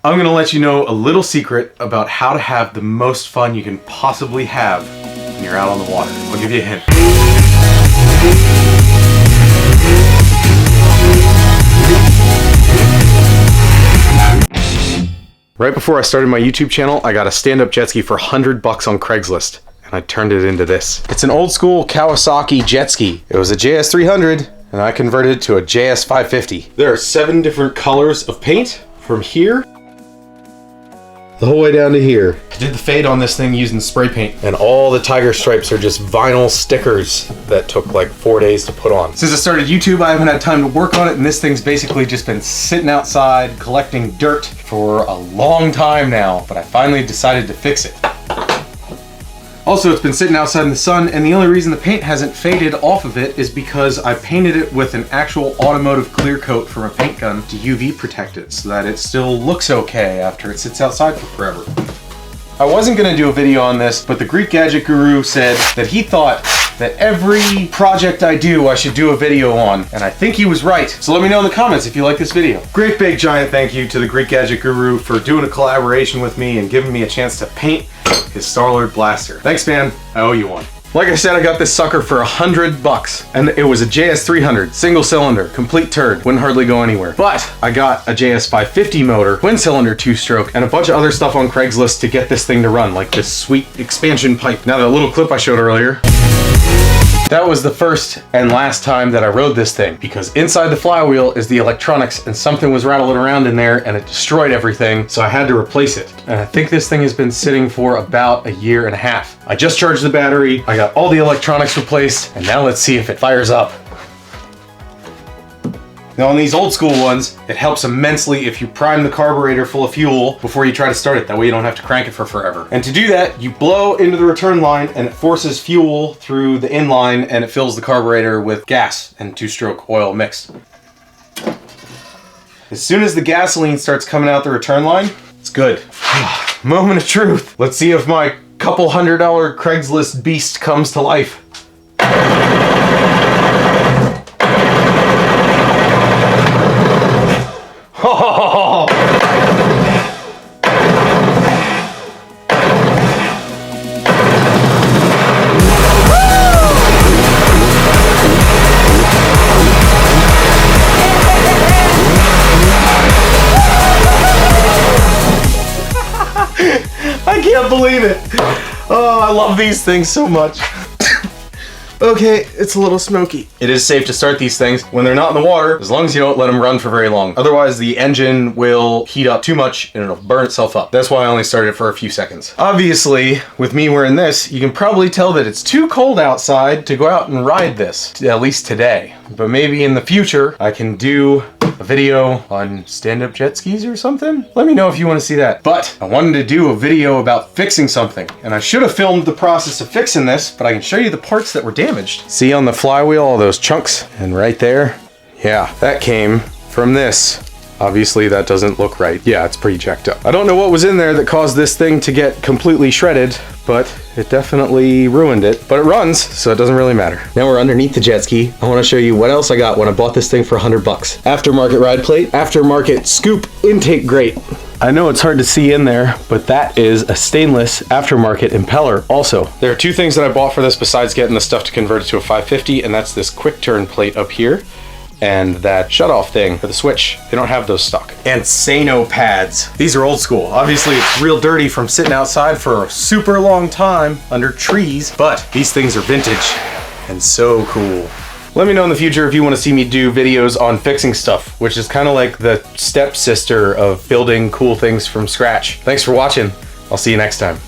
I'm gonna let you know a little secret about how to have the most fun you can possibly have when you're out on the water. I'll give you a hint. Right before I started my YouTube channel, I got a stand-up jet ski for $100 on Craigslist, and I turned it into this. It's an old school Kawasaki jet ski. It was a JS300, and I converted it to a JS550. There are 7 different colors of paint from here the whole way down to here. I did the fade on this thing using spray paint, and all the tiger stripes are just vinyl stickers that took like 4 days to put on. Since I started YouTube, I haven't had time to work on it, and this thing's basically just been sitting outside collecting dirt for a long time now, but I finally decided to fix it. Also, it's been sitting outside in the sun, and the only reason the paint hasn't faded off of it is because I painted it with an actual automotive clear coat from a paint gun to UV protect it so that it still looks okay after it sits outside for forever. I wasn't gonna do a video on this, but the Greek gadget guru said that he thought that every project I do, I should do a video on, and I think he was right. So let me know in the comments if you like this video. Great big giant thank you to the Greek gadget guru for doing a collaboration with me and giving me a chance to paint his Star-Lord blaster. Thanks, man. I owe you one. Like I said, I got this sucker for $100, and it was a JS300, single cylinder, complete turd, wouldn't hardly go anywhere. But I got a JS550 motor, twin cylinder 2-stroke, and a bunch of other stuff on Craigslist to get this thing to run, like this sweet expansion pipe. Now that little clip I showed earlier, that was the first and last time that I rode this thing, because inside the flywheel is the electronics, and something was rattling around in there and it destroyed everything, so I had to replace it. And I think this thing has been sitting for about 1.5 years. I just charged the battery, I got all the electronics replaced, and now let's see if it fires up. Now on these old school ones, it helps immensely if you prime the carburetor full of fuel before you try to start it. That way you don't have to crank it for forever. And to do that, you blow into the return line and it forces fuel through the inline and it fills the carburetor with gas and 2-stroke oil mixed. As soon as the gasoline starts coming out the return line, it's good. Moment of truth. Let's see if my couple $100 Craigslist beast comes to life. I can't believe it. Oh, I love these things so much. Okay, it's a little smoky. It is safe to start these things when they're not in the water, as long as you don't let them run for very long. Otherwise, the engine will heat up too much and it'll burn itself up. That's why I only started it for a few seconds. Obviously, with me wearing this, you can probably tell that it's too cold outside to go out and ride this, at least today. But maybe in the future, I can do a video on stand-up jet skis or something? Let me know if you want to see that. But I wanted to do a video about fixing something, and I should have filmed the process of fixing this, but I can show you the parts that were damaged. See on the flywheel all those chunks? And right there, yeah, that came from this. Obviously that doesn't look right. Yeah, it's pretty jacked up. I don't know what was in there that caused this thing to get completely shredded, but it definitely ruined it. But it runs, so it doesn't really matter. Now we're underneath the jet ski. I want to show you what else I got when I bought this thing for $100. Aftermarket ride plate, aftermarket scoop intake grate. I know it's hard to see in there, but that is a stainless aftermarket impeller also. There are 2 things that I bought for this besides getting the stuff to convert it to a 550, and that's this quick turn plate up here and that shutoff thing for the switch. They don't have those stock. And Sano pads. These are old school. Obviously it's real dirty from sitting outside for a super long time under trees, but these things are vintage and so cool. Let me know in the future if you want to see me do videos on fixing stuff, which is kind of like the stepsister of building cool things from scratch. Thanks for watching. I'll see you next time.